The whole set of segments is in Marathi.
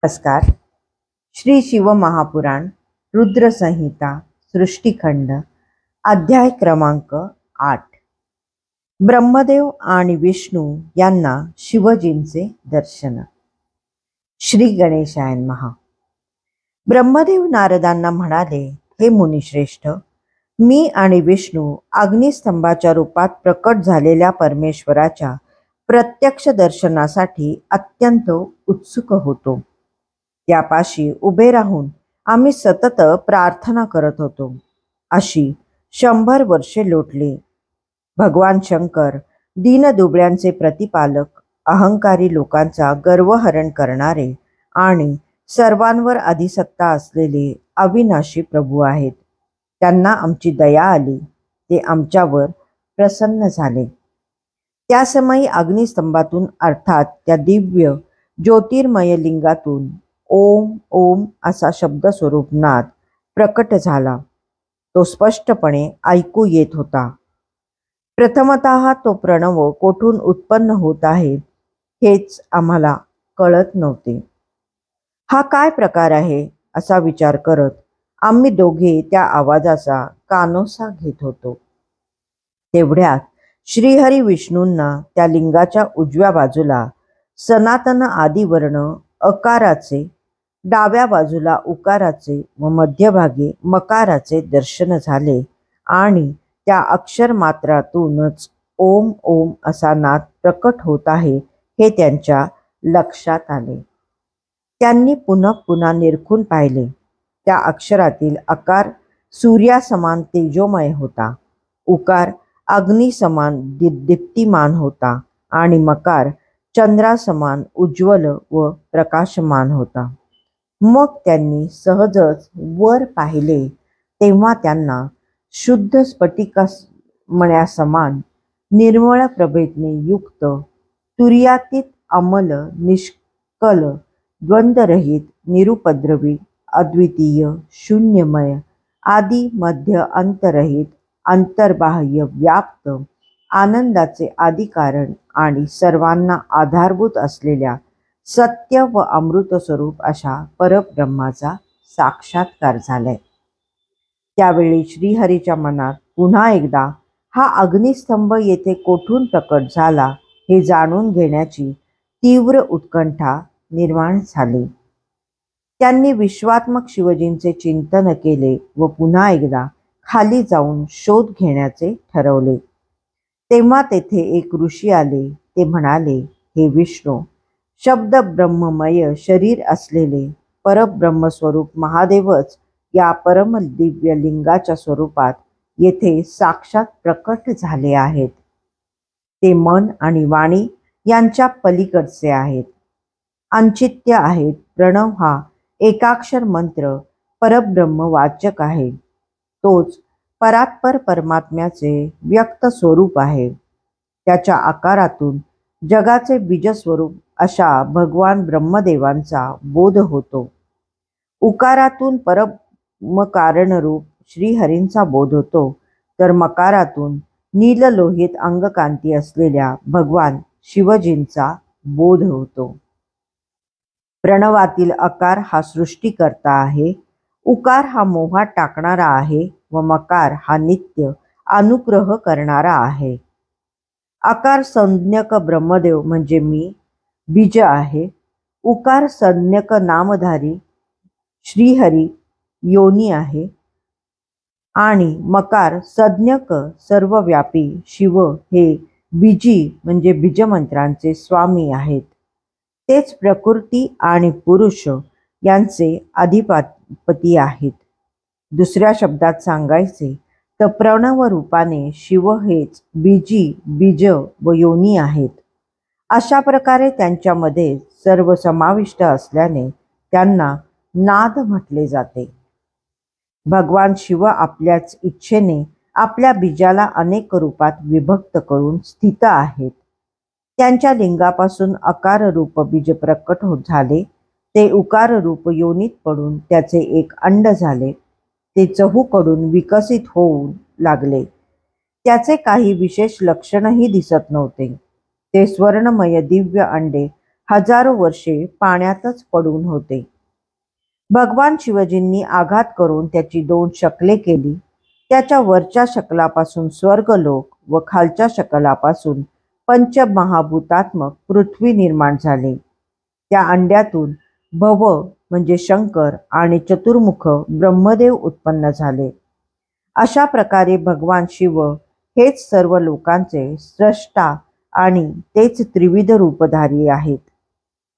नमस्कार. श्री शिव महापुराण रुद्र संहिता सृष्टिखंड अध्याय क्रमांक 8. ब्रह्मदेव आणि विष्णू यांना शिवजींचे दर्शन. श्री गणेशाय नमः. ब्रह्मदेव नारदांना म्हणाले, हे मुनिश्रेष्ठ, मी आणि विष्णू अग्निस्तंभाच्या रूपात प्रकट झालेल्या परमेश्वराच्या प्रत्यक्ष दर्शनासाठी अत्यंत उत्सुक होतो. त्यापाशी उभे राहून आम्ही सतत प्रार्थना करत होतो. अशी 100 वर्षे लोटली. भगवान शंकर दीनदुबळ्यांचे प्रतिपालक, अहंकारी लोकांचा गर्वहरण करणारे आणि सर्वांवर अधिसत्ता असलेले अविनाशी प्रभू आहेत. त्यांना आमची दया आली. ते आमच्यावर प्रसन्न झाले. त्या समयी अग्निस्तंभातून अर्थात त्या दिव्य ज्योतिर्मय लिंगातून ओम ओम असा शब्द स्वरूप नाद प्रकट झाला. तो स्पष्टपणे ऐकू येत होता. प्रथमतः तो प्रणव कोठून उत्पन्न होत आहे हेच आम्हाला कळत नव्हते. हा काय प्रकार आहे असा विचार करत आम्ही दोघे त्या आवाजाचा कानोसा घेत होतो. तेवढ्यात श्रीहरी विष्णूंना त्या लिंगाच्या उजव्या बाजूला सनातन आदिवर्ण अकाराचे, डाव्या बाजूला उकाराचे व मध्यभागी मकाराचे दर्शन झाले आणि त्या अक्षर मात्रातूनच ओम ओम असा नाद प्रकट होत आहे हे त्यांच्या लक्षात आले. त्यांनी पुन्हा पुन्हा निरखून पाहिले. त्या अक्षरातील अकार सूर्यासमान तेजोमय होता, उकार अग्निसमान दीप्तिमान होता आणि मकार चंद्रासमान उज्ज्वल व प्रकाशमान होता. मग त्यांनी सहजच वर पाहिले तेव्हा त्यांना शुद्ध स्फटिकमण्यासमान निर्मळ प्रभेदने युक्त, तुर्यातीत, अमल, निष्कल, द्वंद्वरहित, निरुपद्रवी, अद्वितीय, शून्यमय, आदि मध्य अंतरहित, अंतर्बाह्य, व्याप्त, आनंदाचे आदिकारण आणि सर्वांना आधारभूत असलेल्या सत्य व अमृत स्वरूप अशा परब्रह्माचा साक्षात्कार झालाय. त्यावेळी श्रीहरीच्या मनात पुन्हा एकदा हा अग्निस्तंभ येथे कोठून प्रकट झाला हे जाणून घेण्याची तीव्र उत्कंठा निर्माण झाली. त्यांनी विश्वात्मक शिवजींचे चिंतन केले व पुन्हा एकदा खाली जाऊन शोध घेण्याचे ठरवले. तेव्हा तेथे एक ऋषी आले. ते म्हणाले, हे विष्णू, शब्द ब्रह्ममय शरीर असलेले परब्रह्म स्वरूप महादेवच या परम दिव्य लिंगाच्या स्वरूपात येथे साक्षात प्रकट झाले आहेत. ते मन आणि वाणी यांच्या पलीकडचे आहेत, अंचित्य आहेत. प्रणव हा एकाक्षर मंत्र परब्रह्म वाचक आहे. तोच परात्पर परमात्म्याचे व्यक्त स्वरूप आहे. त्याच्या आकारातून जगाचे बीजस्वरूप अशा भगवान ब्रह्मदेवांचा बोध होतो. उकारातून परमकारणरूप श्रीहरींचा बोध होतो, तर मकारातून नीललोहित अंगकांती असलेल्या भगवान शिवजींचा बोध होतो. प्रणवातील अकार हा सृष्टीकर्ता आहे, उकार हा मोहात टाकणारा आहे व मकार हा नित्य अनुग्रह करणारा आहे. आकार संज्ञक ब्रह्मदेव म्हणजे मी, बीज आहे. उकार संज्ञक नामधारी श्रीहरी योनी आहे आणि मकार संज्ञक सर्वव्यापी शिव हे बीजी म्हणजे बीजमंत्रांचे स्वामी आहेत. तेच प्रकृती आणि पुरुष यांचे अधिपती आहेत. दुसऱ्या शब्दात सांगायचे तर प्रणव रूपाने शिव हेच बीजी, बीज व योनी आहेत. अशा प्रकारे त्यांच्यामध्ये सर्व समाविष्ट असल्याने त्यांना नाद म्हटले जाते. भगवान शिव आपल्याच इच्छेने आपल्या बीजाला अनेक रूपात विभक्त करून स्थित आहेत. त्यांच्या लिंगापासून अकार रूप बीज प्रकट होत झाले. ते उकार रूप योनीत पडून त्याचे एक अंड झाले. ते चहूकडून विकसित होऊ लागले. त्याचे काही विशेष लक्षणही दिसत नव्हते. ते स्वर्णमय दिव्य अंडे हजारो वर्षे पाण्यातच पडून होते. भगवान शिवजींनी आघात करून त्याची 2 शकले केली. त्याच्या वरच्या शकलापासून स्वर्गलोक व खालच्या शकलापासून पंचमहाभूतात्मक पृथ्वी निर्माण झाले. त्या अंड्यातून भव म्हणजे शंकर आणि चतुर्मुख ब्रह्मदेव उत्पन्न झाले. अशा प्रकारे भगवान शिव हेच सर्व लोकांचे स्रष्टा आणि तेच त्रिविध रूपधारी आहेत.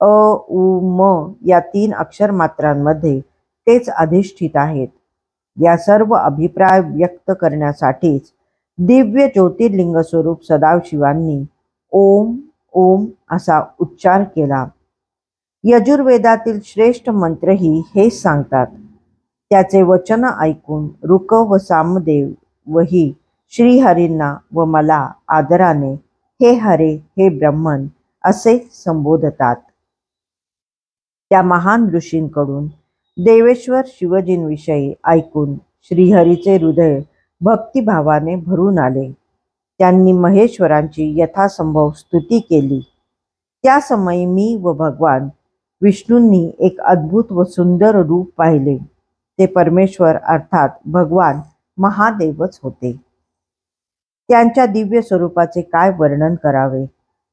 अ, उ, म या 3 अक्षर मात्रांमध्ये तेच अधिष्ठित आहेत. या सर्व अभिप्राय व्यक्त करण्यासाठीच दिव्य ज्योतिर्लिंग स्वरूप सदाशिवांनी ओम ओम असा उच्चार केला. यजुर्वेदातील श्रेष्ठ मंत्रही हेच सांगतात. त्याचे वचन ऐकून ऋक व सामदेव वही श्रीहरींना व मला आदराने हे हरे हे ब्रह्मन असे संबोधतात. त्या महान ऋषींकडून देवेश्वर शिवजींविषयी ऐकून श्रीहरीचे हृदय भक्तिभावाने भरून आले. त्यांनी महेश्वरांची यथासंभव स्तुती केली. त्या समयी मी व भगवान विष्णूंनी एक अद्भुत व सुंदर रूप पाहिले. ते परमेश्वर अर्थात भगवान महादेवच होते. त्यांच्या दिव्य स्वरूपाचे काय वर्णन करावे.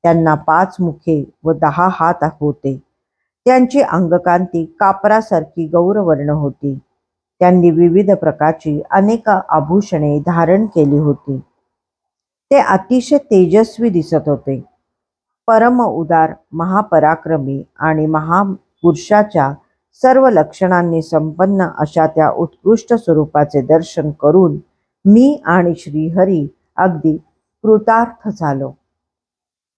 त्यांना 5 मुखे व 10 हात होते. त्यांची अंगकांती कापरासारखी गौरवर्ण होती. त्यांनी विविध प्रकारची अनेक आभूषणे धारण केली होती. ते अतिशय तेजस्वी दिसत होते. परम उदार, महापराक्रमी आणि महापुरुषाच्या सर्व लक्षणांनी संपन्न अशा त्या उत्कृष्ट स्वरूपाचे दर्शन करून मी आणि श्रीहरी अगदी कृतार्थ झालो.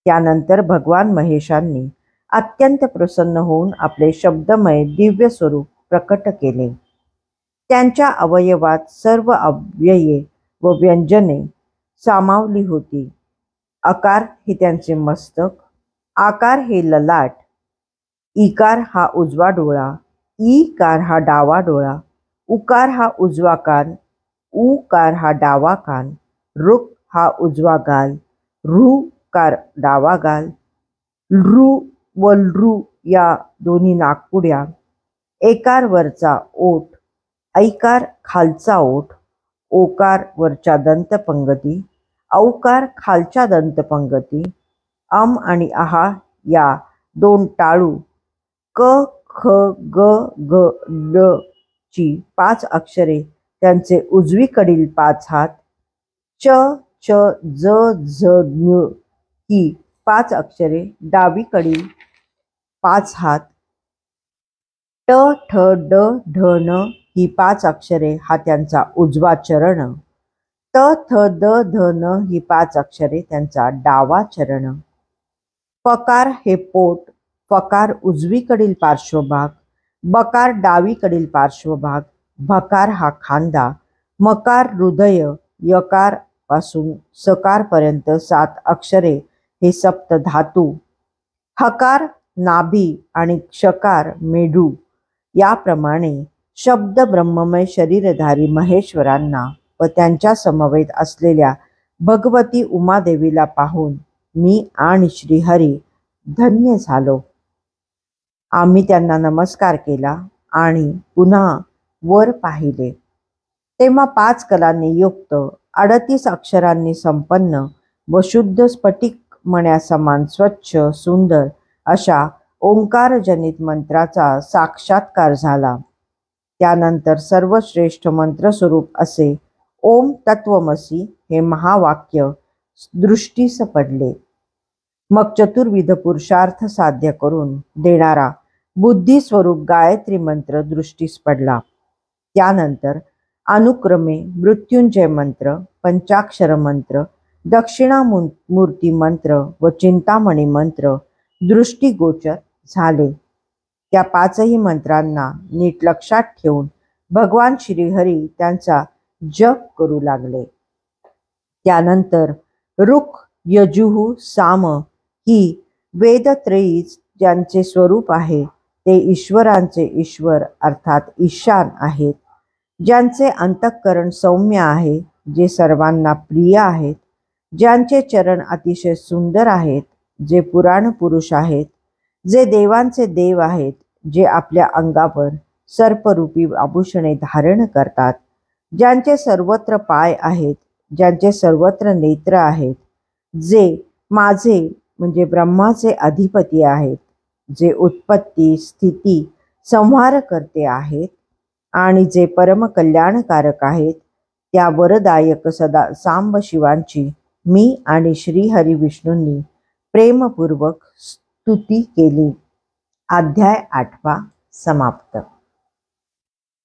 त्यानंतर भगवान महेशांनी अत्यंत प्रसन्न होऊन आपले शब्दमय दिव्य स्वरूप प्रकट केले. त्यांच्या अवयवात सर्व अव्यये व व्यंजने सामावली होती. अकार हे त्यांचे मस्तक, आकार हे ललाट, इकार हा उजवा डोळा, ईकार हा डावा डोळा, उकार हा उजवा कान, ऊकार हा डावा कान, ऋक हा उजवा गाल, ऋकार डावा गाल, लृ व लृ या दोन्ही नाकपुड्या, एकार वरचा ओठ, ऐकार खालचा ओठ, ओकार वरच्या दंतपंगती, औकार खालच्या दंतपंगती, आणि आहा या 2 टाळू, क ख ग ग ड ची 5 अक्षरे त्यांचे उजवीकडील 5 हात, च च ज झ ञ ही 5 अक्षरे डावीकडील 5 हात, ट ठ ड ढ न ही 5 अक्षरे हा त्यांचा उजवा चरण, त थ द ध न ही 5 अक्षरे त्यांचा डावा चरण. पकार हे पोट, फकार उजवीकडील पार्श्वभाग, बकार डावीकडील पार्श्वभाग, भकार हा खांदा, मकार हृदय, यकार पासून सकार पर्यंत 7 अक्षरे हे सप्त धातू, हकार नाभी आणि क्षकार मेढू. याप्रमाणे शब्द ब्रह्ममय शरीरधारी महेश्वरांना व त्यांच्या समवेत असलेल्या भगवती उमादेवीला पाहून मी आणि श्रीहरी धन्य झालो. आम्ही त्यांना नमस्कार केला आणि पुन्हा वर पाहिले. तेव्हा 5 कलांनी युक्त 38 अक्षरांनी संपन्न व शुद्ध स्फटिक मण्यासमान स्वच्छ सुंदर अशा ओंकारजनित मंत्राचा साक्षात्कार झाला. त्यानंतर सर्वश्रेष्ठ मंत्रस्वरूप असे ओम तत्वमसी हे महावाक्य दृष्टीस पडले. मग चतुर्विध पुरुषार्थ साध्य करून देणारा बुद्धिस्वरूप गायत्री मंत्र दृष्टीस पडला. त्यानंतर अनुक्रमे मृत्युंजय मंत्र, पंचाक्षर मंत्र, दक्षिणामूर्ती मंत्र व चिंतामणी मंत्र दृष्टीगोचर झाले. त्या 5ही मंत्रांना नीट लक्षात ठेवून भगवान श्रीहरी त्यांचा जप करू लागले. त्यानंतर ऋक, यजुः, साम ही वेदत्रयीच ज्यांचे स्वरूप आहे ते ईश्वरांचे ईश्वर अर्थात ईशान आहेत, ज्यांचे अंतःकरण सौम्य आहे, जे सर्वांना प्रिय आहेत, ज्यांचे चरण अतिशय सुंदर आहेत, जे पुराण पुरुष आहेत, जे देवांचे देव आहेत, जे आपल्या अंगावर सर्परूपी आभूषणे धारण करतात, ज्यांचे सर्वत्र पाय आहेत, ज्यांचे सर्वत्र नेत्र आहेत, जे माझे म्हणजे ब्रह्माचे अधिपती आहेत, जे उत्पत्ती स्थिती संहार करते आहेत आणि जे परम कल्याणकारक आहेत, त्या वरदायक सदा सांब शिवांची मी आणि श्री हरी विष्णूंनी प्रेमपूर्वक स्तुती केली. अध्याय 8 समाप्त.